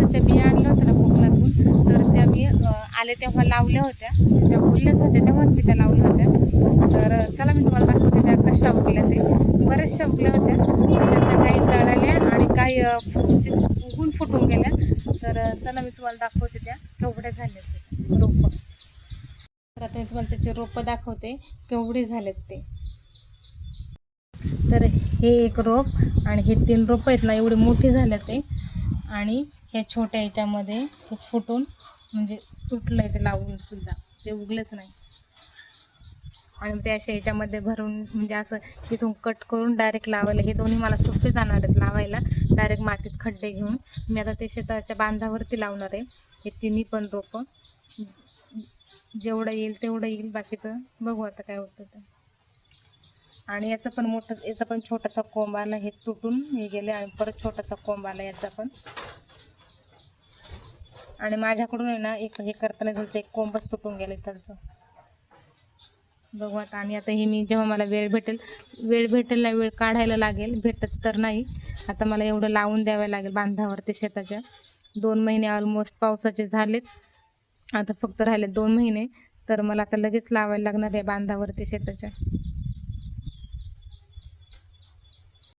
फ्लावरच्या बिया आणल्या होत्या ना कोकणातून, तर त्या मी आले तेव्हा लावल्या होत्या. त्या ओल्याच होत्या तेव्हाच मी त्या लावल्या होत्या. तर चला मी तुम्हाला दाखवते त्या कशा उगल्या ते. बऱ्याचशा उगल्या होत्या, त्यातल्या काही जळाल्या आणि काही उगून फुटून गेल्या. तर चला मी तुम्हाला दाखवते त्या केवढ्या झाल्या ते रोपं. तर आता मी तुम्हाला त्याचे रोपं दाखवते केवढे झालेत ते. तर हे एक रोप आणि हे 3 रोपं आहेत ना, एवढे मोठे झाले ते. आणि ह्या छोट्या ह्याच्यामध्ये ते फुटून म्हणजे तुटलंय ते लावून सुद्धा, ते उगलंच नाही. आणि ते अशा ह्याच्यामध्ये भरून म्हणजे असं तिथून कट करून डायरेक्ट लावायला, हे दोन्ही मला सोपे जाणार आहेत लावायला. डायरेक्ट मातीत खड्डे घेऊन मी आता ते शेताच्या बांधावरती लावणार आहे हे तिन्ही पण रोपं. जेवढं येईल तेवढं येईल, बाकीचं बघू आता काय होतं ते. आणि याचं पण छोटासा कोंब आला, हे तुटून हे गेले आणि परत छोटासा कोंब आला याचा पण. आणि माझ्याकडून आहे ना एक हे करताना त्याचं एक कोंबच तुटून गेले त्याचं. बघू आता. आणि आता हे मी जेव्हा मला वेळ भेटेल ना, वेळ काढायला लागेल, भेटत तर नाही आता मला एवढं लावून द्यावं लागेल बांधावरती शेताच्या. 2 महिने ऑलमोस्ट पावसाचे झालेत, आता फक्त राहिले 2 महिने. तर मला आता लगेच लावायला लागणार आहे बांधावरती शेताच्या.